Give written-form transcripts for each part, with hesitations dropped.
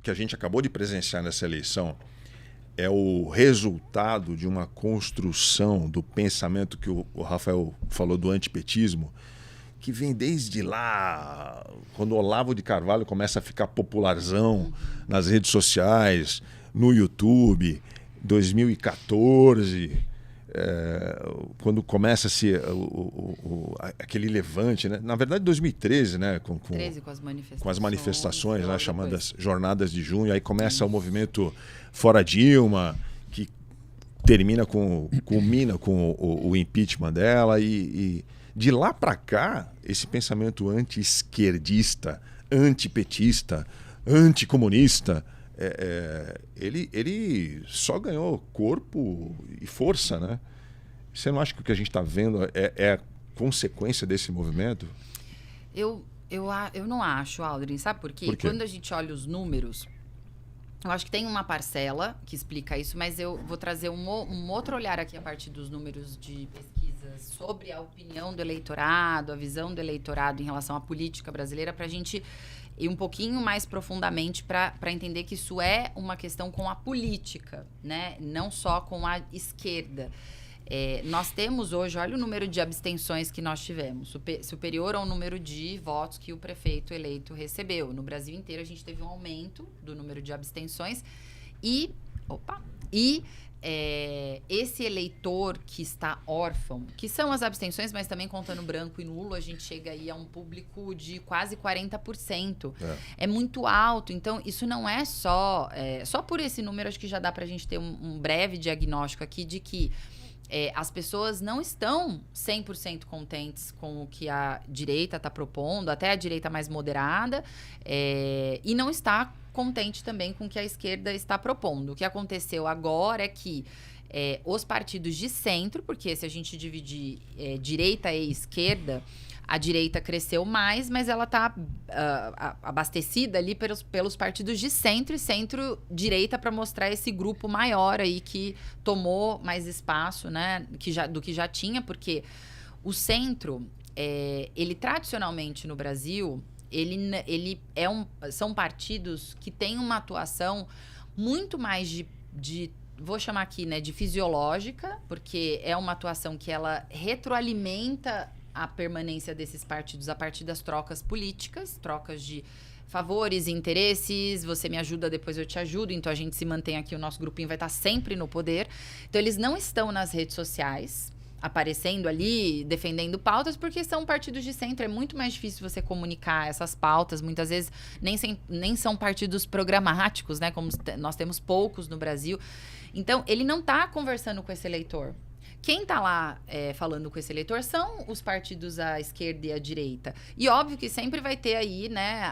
que a gente acabou de presenciar nessa eleição é o resultado de uma construção do pensamento que o Rafael falou do antipetismo, que vem desde lá, quando o Olavo de Carvalho começa a ficar popularzão nas redes sociais, no YouTube, 2014, quando começa-se aquele levante, né? Na verdade, 2013, né? Com as manifestações, né? Chamadas Jornadas de Junho, aí começa o movimento Fora Dilma, que culmina com o impeachment dela e de lá para cá, esse pensamento anti-esquerdista, antipetista, anticomunista, ele só ganhou corpo e força, né? Você não acha que o que a gente está vendo é a consequência desse movimento? Eu não acho, Aldrin. Sabe por quê? Por quê? Quando a gente olha os números, eu acho que tem uma parcela que explica isso, mas eu vou trazer um outro olhar aqui a partir dos números de pesquisas sobre a opinião do eleitorado, a visão do eleitorado em relação à política brasileira, para a gente ir um pouquinho mais profundamente para entender que isso é uma questão com a política, né? Não só com a esquerda. Nós temos hoje, olha o número de abstenções que nós tivemos, superior ao número de votos que o prefeito eleito recebeu. No Brasil inteiro, a gente teve um aumento do número de abstenções e esse eleitor que está órfão, que são as abstenções, mas também contando branco e nulo, a gente chega aí a um público de quase 40%. É muito alto, então isso não é só por esse número, acho que já dá para a gente ter um breve diagnóstico aqui de que as pessoas não estão 100% contentes com o que a direita está propondo, até a direita mais moderada, e não está contente também com o que a esquerda está propondo. O que aconteceu agora é que os partidos de centro, porque se a gente dividir direita e esquerda, a direita cresceu mais, mas ela está abastecida ali pelos partidos de centro e centro-direita para mostrar esse grupo maior aí que tomou mais espaço, né, do que já tinha, porque o centro, ele tradicionalmente no Brasil, são partidos que têm uma atuação muito mais de vou chamar aqui, né, de fisiológica, porque é uma atuação que ela retroalimenta a permanência desses partidos a partir das trocas políticas, trocas de favores e interesses, você me ajuda, depois eu te ajudo, então a gente se mantém aqui, o nosso grupinho vai estar sempre no poder. Então eles não estão nas redes sociais, aparecendo ali, defendendo pautas, porque são partidos de centro, é muito mais difícil você comunicar essas pautas, muitas vezes nem são partidos programáticos, né, como nós temos poucos no Brasil. Então, ele não está conversando com esse eleitor. Quem está lá falando com esse eleitor são os partidos à esquerda e à direita. E óbvio que sempre vai ter aí, né,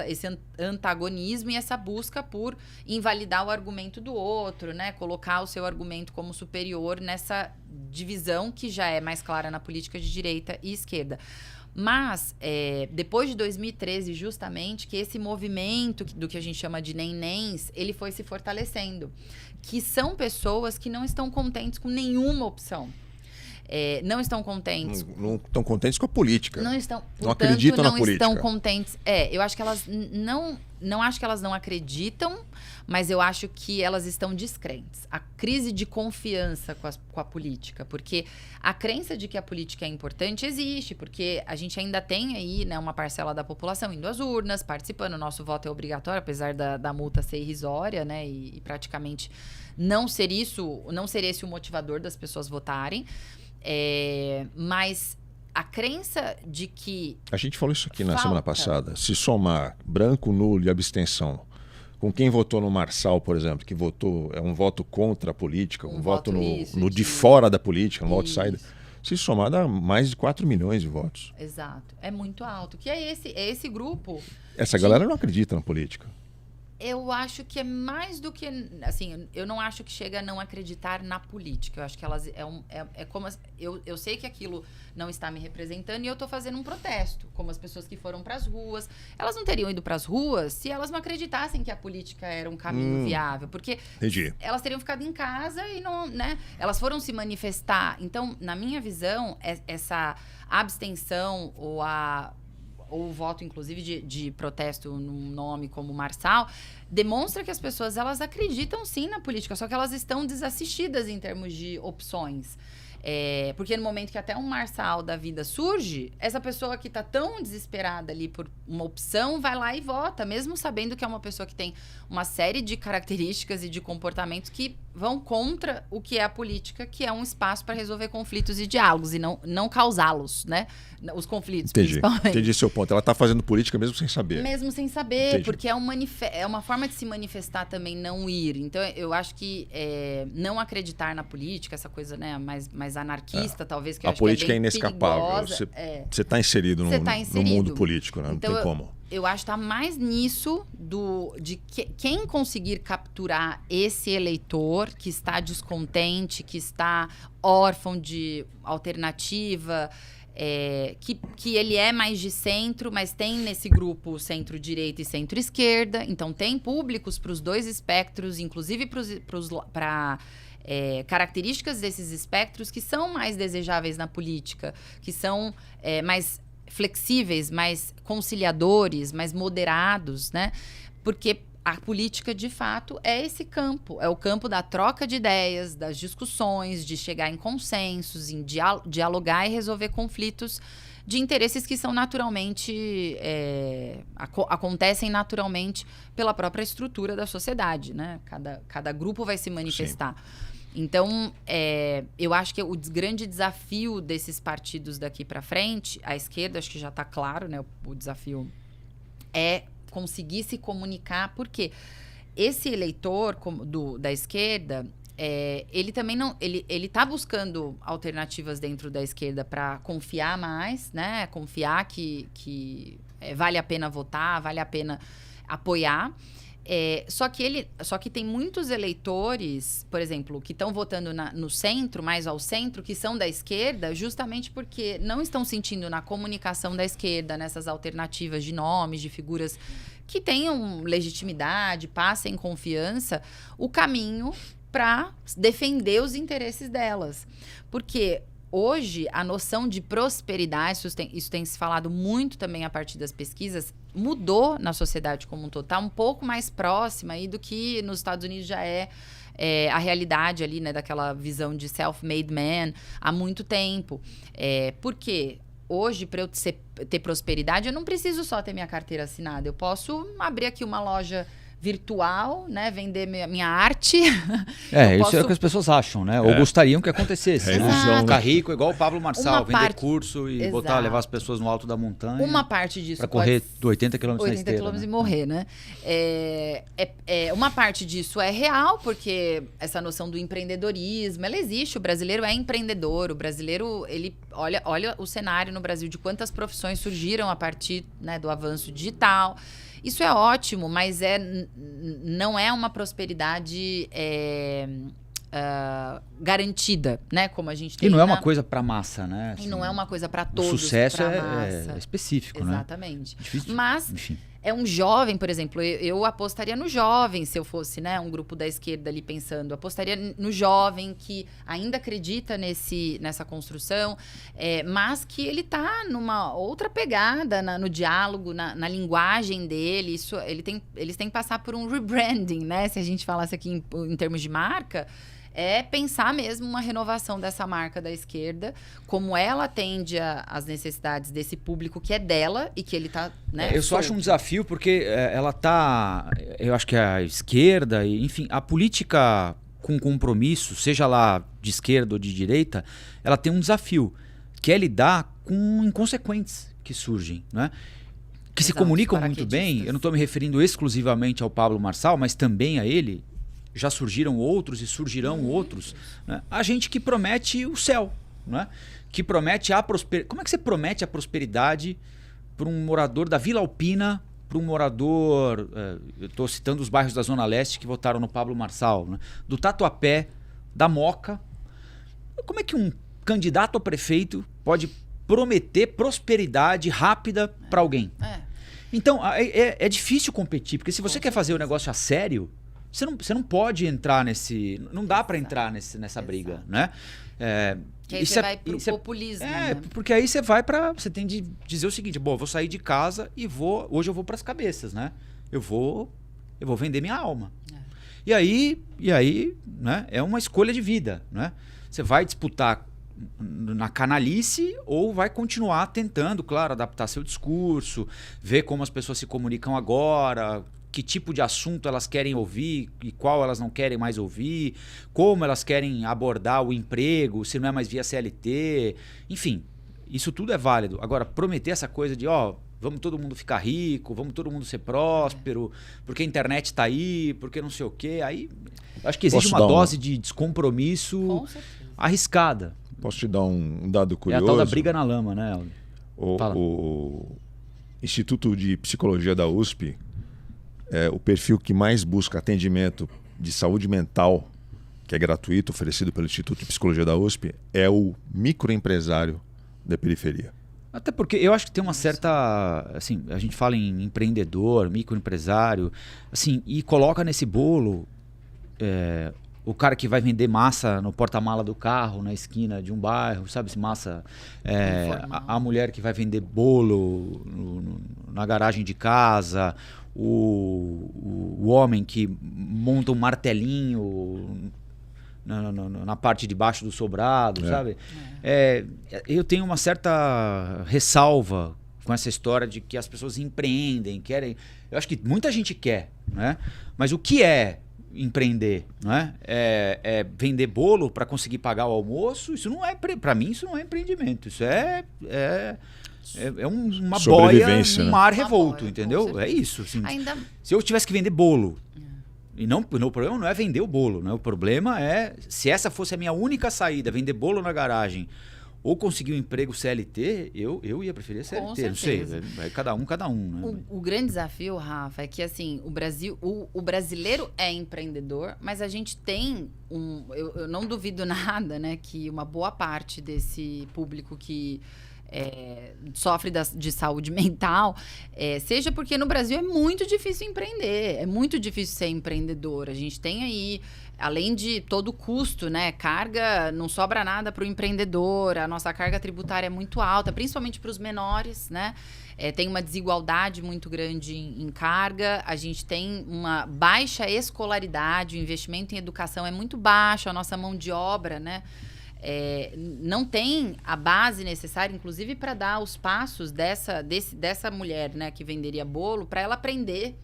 esse antagonismo e essa busca por invalidar o argumento do outro, né, colocar o seu argumento como superior nessa divisão que já é mais clara na política de direita e esquerda. Mas, depois de 2013, justamente, que esse movimento do que a gente chama de nem-nens, ele foi se fortalecendo. Que são pessoas que não estão contentes com nenhuma opção. Não estão contentes. Não estão contentes com a política. Não estão. Não acreditam na política. Não estão contentes. Eu acho que elas não acho que elas não acreditam, mas eu acho que elas estão descrentes. A crise de confiança com a política, porque a crença de que a política é importante existe, porque a gente ainda tem aí, né, uma parcela da população indo às urnas, participando. O nosso voto é obrigatório, apesar da multa ser irrisória, né, e praticamente não ser esse o motivador das pessoas votarem. Mas a crença de que... A gente falou isso aqui na semana passada. Se somar branco, nulo e abstenção com quem votou no Marçal, por exemplo, que votou, é um voto contra a política, um voto no de fora da política, um outsider. Se somar, dá mais de 4 milhões de votos. Exato. É muito alto. Que é esse grupo... Essa galera não acredita na política. Eu acho que é mais do que... Assim, eu não acho que chega a não acreditar na política. Eu acho que elas... como... Eu sei que aquilo não está me representando e eu estou fazendo um protesto. Como as pessoas que foram para as ruas. Elas não teriam ido para as ruas se elas não acreditassem que a política era um caminho viável. Porque elas teriam ficado em casa e não... né? Elas foram se manifestar. Então, na minha visão, essa abstenção ou ou o voto, inclusive, de protesto num nome como Marçal, demonstra que as pessoas, elas acreditam sim na política, só que elas estão desassistidas em termos de opções. Porque no momento que até um Marçal da vida surge, essa pessoa que está tão desesperada ali por uma opção vai lá e vota, mesmo sabendo que é uma pessoa que tem uma série de características e de comportamentos que vão contra o que é a política, que é um espaço para resolver conflitos e diálogos e não causá-los, né? Os conflitos, principalmente. Entendi seu ponto. Ela está fazendo política mesmo sem saber. Mesmo sem saber, Entendi. porque é uma forma de se manifestar também, não ir. Então, eu acho que não acreditar na política, essa coisa, né, mais anarquista, talvez, que eu a acho política que é é bem inescapável. perigosa. Você está inserido, no mundo político, né? Então, não tem como. Eu acho que está mais nisso de quem conseguir capturar esse eleitor que está descontente, que está órfão de alternativa, que ele é mais de centro, mas tem nesse grupo centro-direita e centro-esquerda. Então, tem públicos para os dois espectros, inclusive para características desses espectros que são mais desejáveis na política, que são mais flexíveis, mais conciliadores, mais moderados, né? Porque a política, de fato, é esse campo. É o campo da troca de ideias, das discussões, de chegar em consensos, em dialogar e resolver conflitos de interesses que são naturalmente... acontecem naturalmente pela própria estrutura da sociedade, né? Cada grupo vai se manifestar. Sim. Então, eu acho que o grande desafio desses partidos daqui para frente, a esquerda, acho que já está claro, né? O desafio é conseguir se comunicar, porque esse eleitor da esquerda, ele também não... Ele está buscando alternativas dentro da esquerda para confiar mais, né? Confiar que vale a pena votar, vale a pena apoiar. Só que tem muitos eleitores, por exemplo, que estão votando no centro, mais ao centro, que são da esquerda, justamente porque não estão sentindo na comunicação da esquerda, nessas alternativas de nomes, de figuras que tenham legitimidade, passem confiança, o caminho para defender os interesses delas. Porque hoje, a noção de prosperidade, isso tem se falado muito também a partir das pesquisas, mudou na sociedade como um todo. Está um pouco mais próxima aí do que nos Estados Unidos já é a realidade ali, né, daquela visão de self-made man há muito tempo. Por quê? Hoje, para eu ter prosperidade, eu não preciso só ter minha carteira assinada. Eu posso abrir aqui uma loja virtual, né? Vender minha arte. Isso é o que as pessoas acham, né? Ou gostariam que acontecesse. Ilusão, ficar rico igual o Pablo Marçal, vender curso e levar as pessoas no alto da montanha. Uma parte disso para correr 80 km na esteira. 80 km e morrer, né? Uma parte disso é real, porque essa noção do empreendedorismo, ela existe. O brasileiro é empreendedor. O brasileiro, ele olha o cenário no Brasil de quantas profissões surgiram a partir, né, do avanço digital. Isso é ótimo, mas não é uma prosperidade garantida, né? Como a gente tem. E não é uma coisa para massa, né? Assim, e não é uma coisa para todos. O sucesso é específico, exatamente. Né? Difícil. Mas enfim. É um jovem, por exemplo, eu apostaria no jovem, se eu fosse, né, um grupo da esquerda ali pensando. Eu apostaria no jovem que ainda acredita nessa construção, mas que ele está numa outra pegada no diálogo, na linguagem dele. Eles têm que passar por um rebranding, né? Se a gente falasse aqui em termos de marca, pensar mesmo uma renovação dessa marca da esquerda, como ela atende às necessidades desse público que é dela e que ele está, né? Eu só acho um desafio porque ela tá... Eu acho que a esquerda, enfim, a política com compromisso, seja lá de esquerda ou de direita, ela tem um desafio, que é lidar com inconsequentes que surgem, né? Que se comunicam muito bem. Eu não estou me referindo exclusivamente ao Pablo Marçal, mas também a ele. Já surgiram outros e surgirão outros. Né? A gente que promete o céu, né? Que promete a prosperidade. Como é que você promete a prosperidade para um morador da Vila Alpina, para um morador... eu estou citando os bairros da Zona Leste que votaram no Pablo Marçal, né? Do Tatuapé, da Moca. Como é que um candidato a prefeito pode prometer prosperidade rápida para alguém? Então, é difícil competir, porque se você quer fazer o negócio a sério... você não pode entrar nesse... Não dá para entrar nessa briga, né? Que aí você vai pro populismo, né? Porque aí você vai para... Você tem de dizer o seguinte, bom, eu vou sair de casa e hoje eu vou para as cabeças, né? Eu vou vender minha alma. E aí, né, é uma escolha de vida, né? Você vai disputar na canalice ou vai continuar tentando, claro, adaptar seu discurso, ver como as pessoas se comunicam agora, que tipo de assunto elas querem ouvir e qual elas não querem mais ouvir, como elas querem abordar o emprego, se não é mais via CLT, enfim, isso tudo é válido. Agora, prometer essa coisa de, vamos todo mundo ficar rico, vamos todo mundo ser próspero, porque a internet está aí, porque não sei o quê, aí acho que existe uma dose de descompromisso arriscada. Posso te dar um dado curioso? É a tal da briga na lama, né? O Instituto de Psicologia da USP, o perfil que mais busca atendimento de saúde mental, que é gratuito, oferecido pelo Instituto de Psicologia da USP, é o microempresário da periferia. Até porque eu acho que tem uma certa... Assim, a gente fala em empreendedor, microempresário, assim, e coloca nesse bolo... o cara que vai vender massa no porta-mala do carro, na esquina de um bairro, sabe? Esse massa. A mulher que vai vender bolo na garagem de casa, o homem que monta um martelinho na parte de baixo do sobrado, sabe? Eu tenho uma certa ressalva com essa história de que as pessoas empreendem, querem... Eu acho que muita gente quer, né? Mas o que é empreender, não é? É vender bolo para conseguir pagar o almoço? Isso não é, para mim, isso não é empreendimento. Isso é uma boia no mar revolto, entendeu? É isso. Assim, se eu tivesse que vender bolo, e não, o problema não é vender o bolo, né? O problema é, se essa fosse a minha única saída, vender bolo na garagem, ou conseguir um emprego CLT, eu ia preferir CLT, não sei, cada um. Né? O grande desafio, Rafa, é que assim, o brasileiro é empreendedor, mas a gente tem eu não duvido nada, né, que uma boa parte desse público que sofre de saúde mental, seja porque no Brasil é muito difícil empreender, é muito difícil ser empreendedor. A gente tem aí, além de todo o custo, né, carga, não sobra nada para o empreendedor, a nossa carga tributária é muito alta, principalmente para os menores, né? Tem uma desigualdade muito grande em carga, a gente tem uma baixa escolaridade, o investimento em educação é muito baixo, a nossa mão de obra, né? Não tem a base necessária, inclusive para dar os passos dessa mulher, né, que venderia bolo, para ela aprender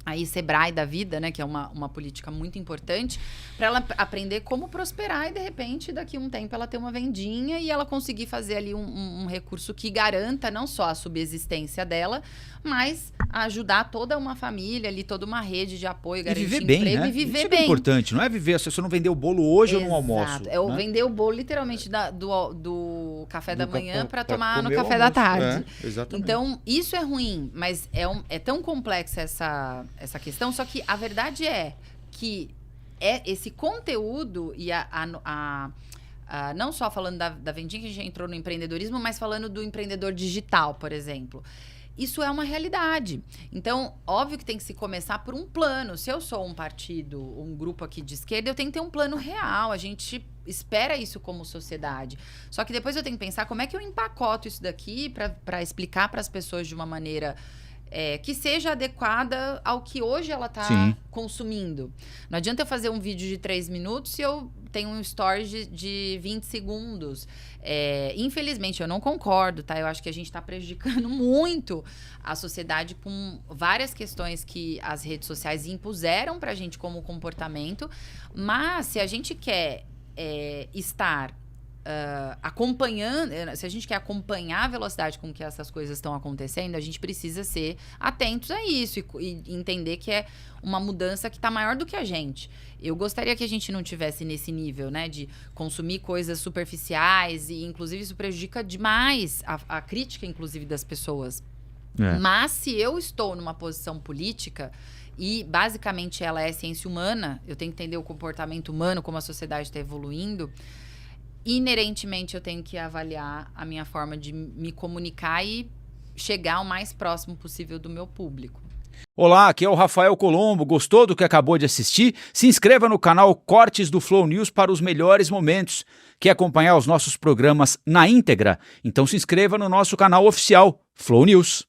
aí Sebrae da vida, né, que é uma política muito importante, para ela aprender como prosperar e, de repente, daqui a um tempo ela ter uma vendinha e ela conseguir fazer ali um recurso que garanta não só a subsistência dela, mas ajudar toda uma família ali, toda uma rede de apoio, garantir viver bem, emprego, né? E viver Isso bem. É importante, não é viver, se você não vender o bolo hoje ou no almoço. Eu né? vender o bolo literalmente do café da manhã para tomar no café da tarde. Exatamente. Então, isso é ruim, mas é tão complexa essa questão, só que a verdade é que esse conteúdo e não só falando da vendinha, que a gente já entrou no empreendedorismo, mas falando do empreendedor digital, por exemplo. Isso é uma realidade. Então, óbvio que tem que se começar por um plano. Se eu sou um partido, um grupo aqui de esquerda, eu tenho que ter um plano real. A gente espera isso como sociedade. Só que depois eu tenho que pensar como é que eu empacoto isso daqui para explicar para as pessoas de uma maneira que seja adequada ao que hoje ela está consumindo. Não adianta eu fazer um vídeo de 3 minutos se eu tenho um story de 20 segundos. Infelizmente, eu não concordo, tá? Eu acho que a gente está prejudicando muito a sociedade com várias questões que as redes sociais impuseram para a gente como comportamento. Mas, se a gente quer estar acompanhando, se a gente quer acompanhar a velocidade com que essas coisas estão acontecendo, a gente precisa ser atentos a isso e entender que é uma mudança que está maior do que a gente. Eu gostaria que a gente não tivesse nesse nível, né, de consumir coisas superficiais e, inclusive, isso prejudica demais a crítica, inclusive, das pessoas. Mas se eu estou numa posição política e, basicamente, ela é ciência humana, eu tenho que entender o comportamento humano, como a sociedade está evoluindo, inerentemente eu tenho que avaliar a minha forma de me comunicar e chegar o mais próximo possível do meu público. Olá, aqui é o Rafael Colombo. Gostou do que acabou de assistir? Se inscreva no canal Cortes do Flow News para os melhores momentos. Quer acompanhar os nossos programas na íntegra? Então se inscreva no nosso canal oficial, Flow News.